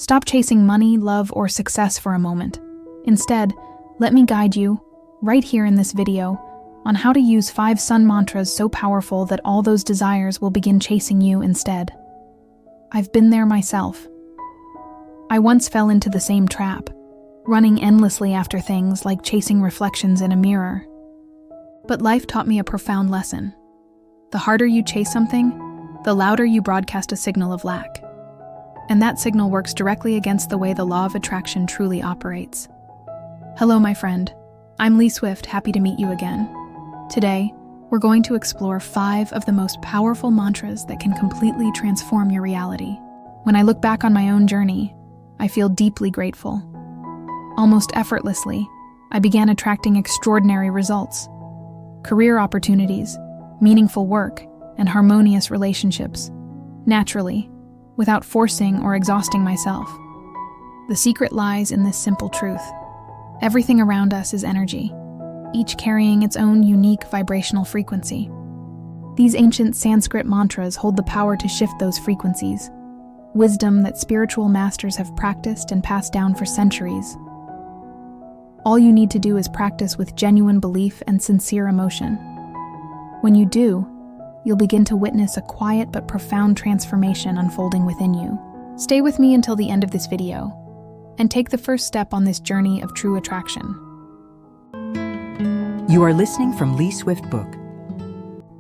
Stop chasing money, love, or success for a moment. Instead, let me guide you, right here in this video, on how to use 5 sun mantras so powerful that all those desires will begin chasing you instead. I've been there myself. I once fell into the same trap, running endlessly after things like chasing reflections in a mirror. But life taught me a profound lesson. The harder you chase something, the louder you broadcast a signal of lack. And that signal works directly against the way the law of attraction truly operates. Hello, my friend. I'm Lee Swift, happy to meet you again. Today, we're going to explore 5 of the most powerful mantras that can completely transform your reality. When I look back on my own journey, I feel deeply grateful. Almost effortlessly, I began attracting extraordinary results. Career opportunities, meaningful work, and harmonious relationships. Naturally, without forcing or exhausting myself. The secret lies in this simple truth. Everything around us is energy, each carrying its own unique vibrational frequency. These ancient Sanskrit mantras hold the power to shift those frequencies, wisdom that spiritual masters have practiced and passed down for centuries. All you need to do is practice with genuine belief and sincere emotion. When you do, you'll begin to witness a quiet but profound transformation unfolding within you. Stay with me until the end of this video, and take the first step on this journey of true attraction. You are listening from Lee Swift Book.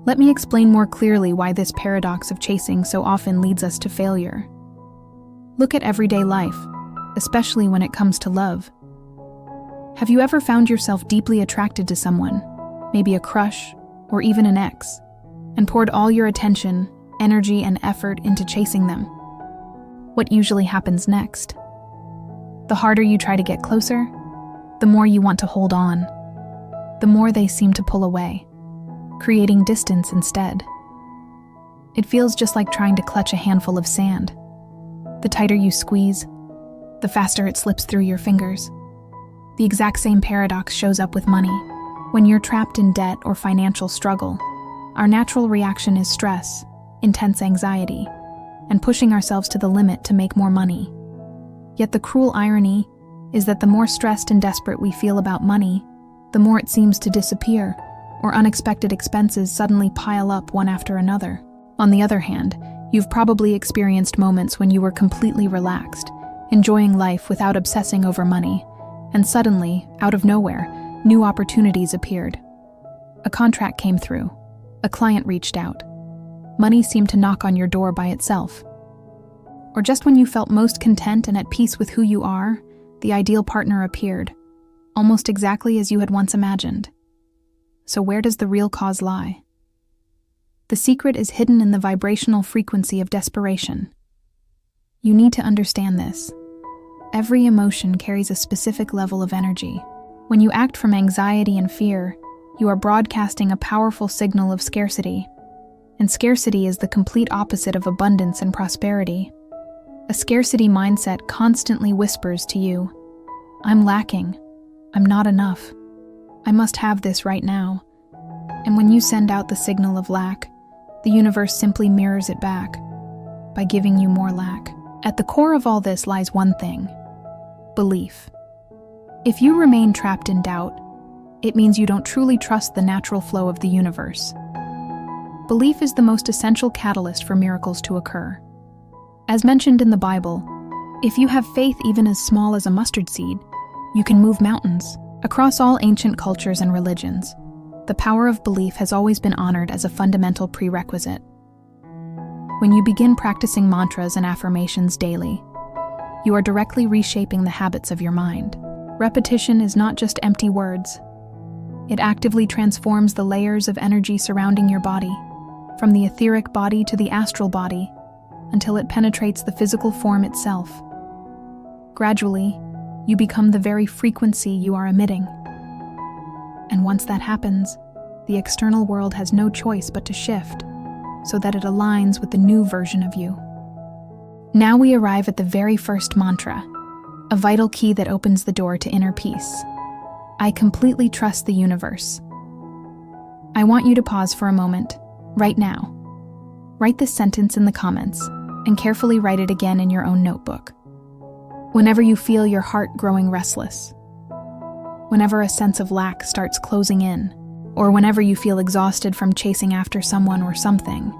Let me explain more clearly why this paradox of chasing so often leads us to failure. Look at everyday life, especially when it comes to love. Have you ever found yourself deeply attracted to someone, maybe a crush, or even an ex, and poured all your attention, energy, and effort into chasing them? What usually happens next? The harder you try to get closer, the more you want to hold on. The more they seem to pull away, creating distance instead. It feels just like trying to clutch a handful of sand. The tighter you squeeze, the faster it slips through your fingers. The exact same paradox shows up with money. When you're trapped in debt or financial struggle, our natural reaction is stress, intense anxiety, and pushing ourselves to the limit to make more money. Yet the cruel irony is that the more stressed and desperate we feel about money, the more it seems to disappear, or unexpected expenses suddenly pile up one after another. On the other hand, you've probably experienced moments when you were completely relaxed, enjoying life without obsessing over money, and suddenly, out of nowhere, new opportunities appeared. A contract came through. A client reached out. Money seemed to knock on your door by itself. Or just when you felt most content and at peace with who you are, the ideal partner appeared, almost exactly as you had once imagined. So where does the real cause lie? The secret is hidden in the vibrational frequency of desperation. You need to understand this. Every emotion carries a specific level of energy. When you act from anxiety and fear, you are broadcasting a powerful signal of scarcity. And scarcity is the complete opposite of abundance and prosperity. A scarcity mindset constantly whispers to you, "I'm lacking. I'm not enough. I must have this right now." And when you send out the signal of lack, the universe simply mirrors it back by giving you more lack. At the core of all this lies one thing: belief. If you remain trapped in doubt, it means you don't truly trust the natural flow of the universe. Belief is the most essential catalyst for miracles to occur. As mentioned in the Bible, if you have faith even as small as a mustard seed, you can move mountains. Across all ancient cultures and religions, the power of belief has always been honored as a fundamental prerequisite. When you begin practicing mantras and affirmations daily, you are directly reshaping the habits of your mind. Repetition is not just empty words. It actively transforms the layers of energy surrounding your body, from the etheric body to the astral body, until it penetrates the physical form itself. Gradually, you become the very frequency you are emitting. And once that happens, the external world has no choice but to shift, so that it aligns with the new version of you. Now we arrive at the very first mantra, a vital key that opens the door to inner peace. I completely trust the universe. I want you to pause for a moment, right now. Write this sentence in the comments, and carefully write it again in your own notebook. Whenever you feel your heart growing restless, whenever a sense of lack starts closing in, or whenever you feel exhausted from chasing after someone or something,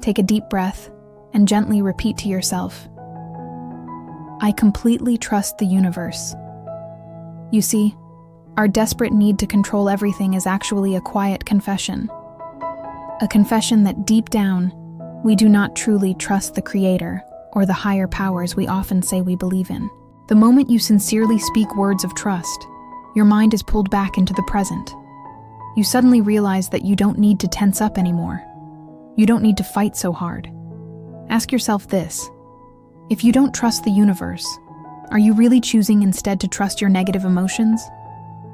take a deep breath and gently repeat to yourself, I completely trust the universe. You see, our desperate need to control everything is actually a quiet confession. A confession that deep down, we do not truly trust the Creator or the higher powers we often say we believe in. The moment you sincerely speak words of trust, your mind is pulled back into the present. You suddenly realize that you don't need to tense up anymore. You don't need to fight so hard. Ask yourself this: if you don't trust the universe, are you really choosing instead to trust your negative emotions?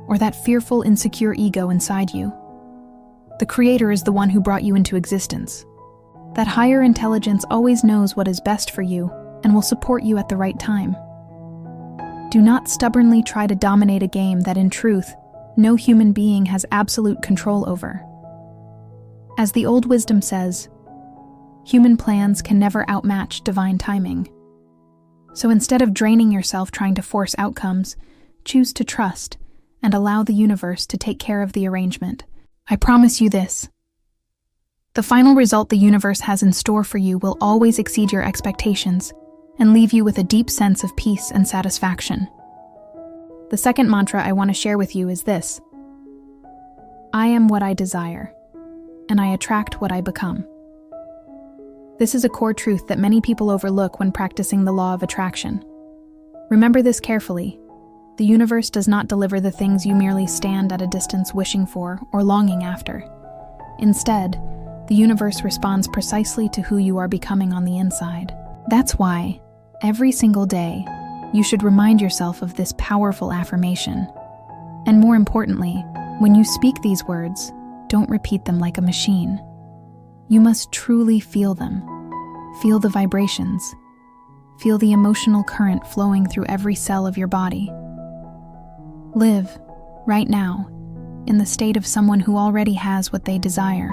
Or that fearful, insecure ego inside you? The Creator is the one who brought you into existence. That higher intelligence always knows what is best for you and will support you at the right time. Do not stubbornly try to dominate a game that, in truth, no human being has absolute control over. As the old wisdom says, human plans can never outmatch divine timing. So instead of draining yourself trying to force outcomes, choose to trust and allow the universe to take care of the arrangement. I promise you this: the final result the universe has in store for you will always exceed your expectations and leave you with a deep sense of peace and satisfaction. The second mantra I want to share with you is this: I am what I desire, and I attract what I become. This is a core truth that many people overlook when practicing the law of attraction. Remember this carefully. The universe does not deliver the things you merely stand at a distance wishing for or longing after. Instead, the universe responds precisely to who you are becoming on the inside. That's why, every single day, you should remind yourself of this powerful affirmation. And more importantly, when you speak these words, don't repeat them like a machine. You must truly feel them. Feel the vibrations. Feel the emotional current flowing through every cell of your body. Live, right now, in the state of someone who already has what they desire.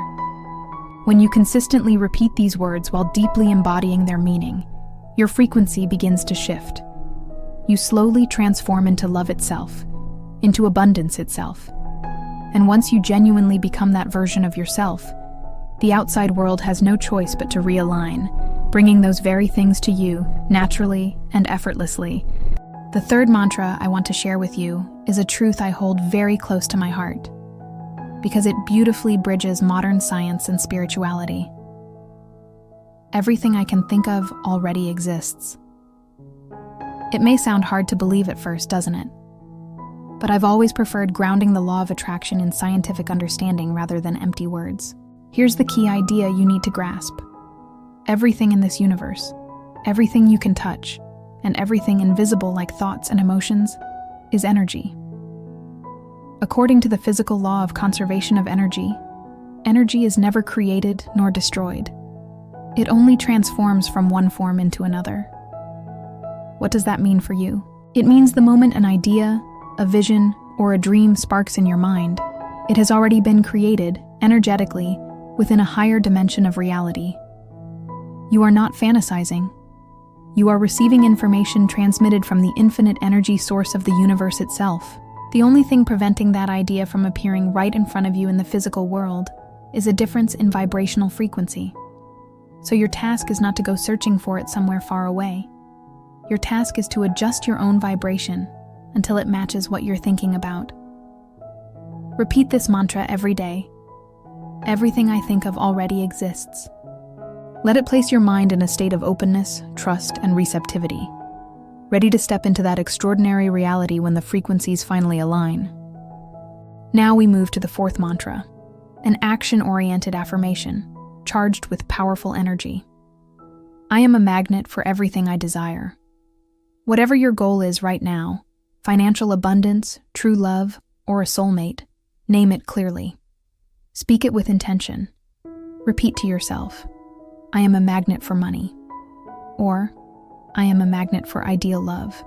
When you consistently repeat these words while deeply embodying their meaning, your frequency begins to shift. You slowly transform into love itself, into abundance itself. And once you genuinely become that version of yourself, the outside world has no choice but to realign, bringing those very things to you naturally and effortlessly. The third mantra I want to share with you is a truth I hold very close to my heart, because it beautifully bridges modern science and spirituality. Everything I can think of already exists. It may sound hard to believe at first, doesn't it? But I've always preferred grounding the law of attraction in scientific understanding rather than empty words. Here's the key idea you need to grasp. Everything in this universe, everything you can touch, and everything invisible like thoughts and emotions, is energy. According to the physical law of conservation of energy, energy is never created nor destroyed. It only transforms from one form into another. What does that mean for you? It means the moment an idea, a vision, or a dream sparks in your mind, it has already been created, energetically, within a higher dimension of reality. You are not fantasizing. You are receiving information transmitted from the infinite energy source of the universe itself. The only thing preventing that idea from appearing right in front of you in the physical world is a difference in vibrational frequency. So your task is not to go searching for it somewhere far away. Your task is to adjust your own vibration until it matches what you're thinking about. Repeat this mantra every day. Everything I think of already exists. Let it place your mind in a state of openness, trust, and receptivity, ready to step into that extraordinary reality when the frequencies finally align. Now we move to the fourth mantra, an action-oriented affirmation, charged with powerful energy. I am a magnet for everything I desire. Whatever your goal is right now, financial abundance, true love, or a soulmate, name it clearly. Speak it with intention. Repeat to yourself, I am a magnet for money. Or, I am a magnet for ideal love.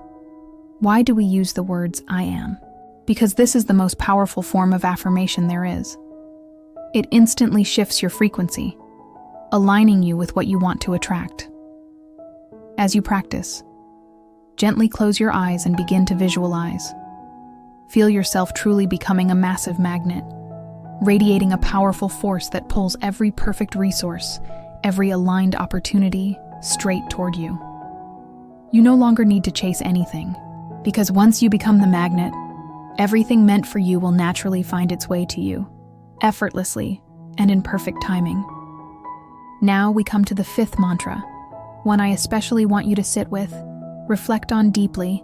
Why do we use the words I am? Because this is the most powerful form of affirmation there is. It instantly shifts your frequency, aligning you with what you want to attract. As you practice, Gently close your eyes and begin to visualize. Feel yourself truly becoming a massive magnet, radiating a powerful force that pulls every perfect resource, every aligned opportunity, straight toward you. You no longer need to chase anything, because once you become the magnet, everything meant for you will naturally find its way to you, effortlessly and in perfect timing. Now we come to the fifth mantra, one I especially want you to sit with, reflect on deeply,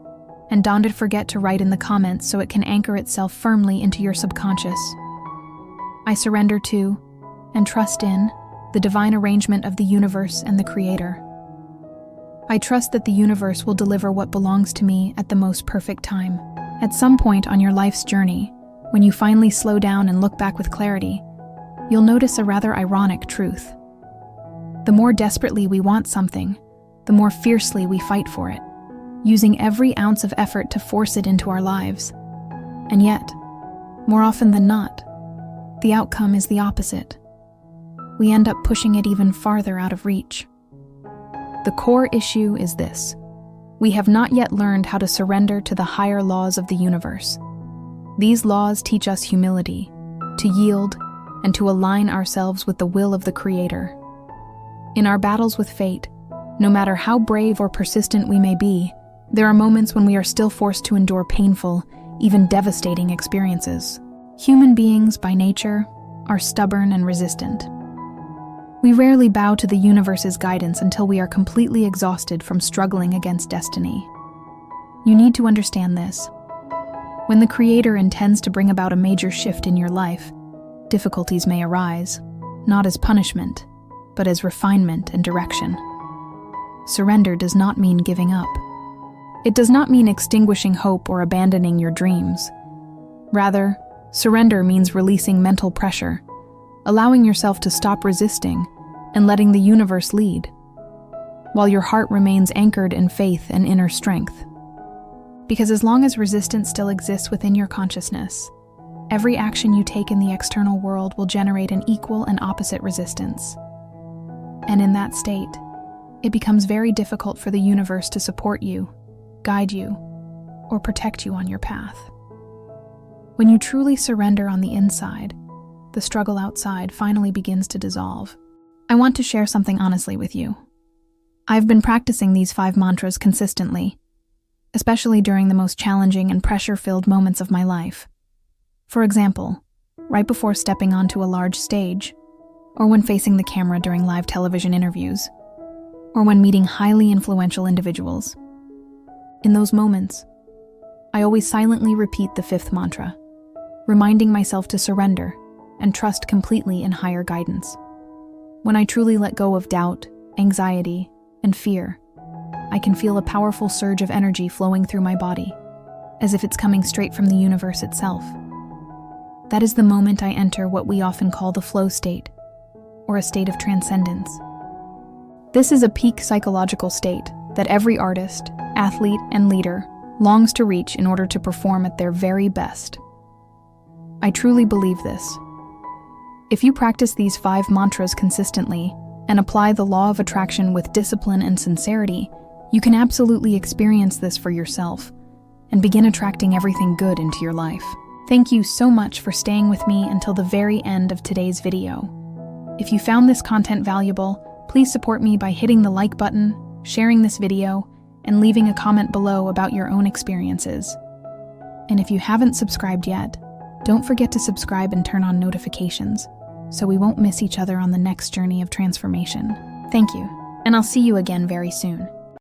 and don't forget to write in the comments so it can anchor itself firmly into your subconscious. I surrender to, and trust in, the divine arrangement of the universe and the Creator. I trust that the universe will deliver what belongs to me at the most perfect time. At some point on your life's journey, when you finally slow down and look back with clarity, you'll notice a rather ironic truth. The more desperately we want something, the more fiercely we fight for it, using every ounce of effort to force it into our lives. And yet, more often than not, the outcome is the opposite. We end up pushing it even farther out of reach. The core issue is this: we have not yet learned how to surrender to the higher laws of the universe. These laws teach us humility, to yield, and to align ourselves with the will of the Creator. In our battles with fate, no matter how brave or persistent we may be, there are moments when we are still forced to endure painful, even devastating experiences. Human beings, by nature, are stubborn and resistant. We rarely bow to the universe's guidance until we are completely exhausted from struggling against destiny. You need to understand this. When the Creator intends to bring about a major shift in your life, difficulties may arise, not as punishment, but as refinement and direction. Surrender does not mean giving up. It does not mean extinguishing hope or abandoning your dreams. Rather, surrender means releasing mental pressure, allowing yourself to stop resisting, and letting the universe lead, while your heart remains anchored in faith and inner strength. Because as long as resistance still exists within your consciousness, every action you take in the external world will generate an equal and opposite resistance. And in that state, it becomes very difficult for the universe to support you, guide you, or protect you on your path. When you truly surrender on the inside, the struggle outside finally begins to dissolve. I want to share something honestly with you. I've been practicing these 5 mantras consistently, especially during the most challenging and pressure-filled moments of my life. For example, right before stepping onto a large stage, or when facing the camera during live television interviews, or when meeting highly influential individuals. In those moments, I always silently repeat the 5th mantra, reminding myself to surrender and trust completely in higher guidance. When I truly let go of doubt, anxiety, and fear, I can feel a powerful surge of energy flowing through my body, as if it's coming straight from the universe itself. That is the moment I enter what we often call the flow state, or a state of transcendence. This is a peak psychological state that every artist, athlete, and leader longs to reach in order to perform at their very best. I truly believe this. If you practice these 5 mantras consistently and apply the law of attraction with discipline and sincerity, you can absolutely experience this for yourself and begin attracting everything good into your life. Thank you so much for staying with me until the very end of today's video. If you found this content valuable, please support me by hitting the like button, sharing this video, and leaving a comment below about your own experiences. And if you haven't subscribed yet, don't forget to subscribe and turn on notifications so we won't miss each other on the next journey of transformation. Thank you, and I'll see you again very soon.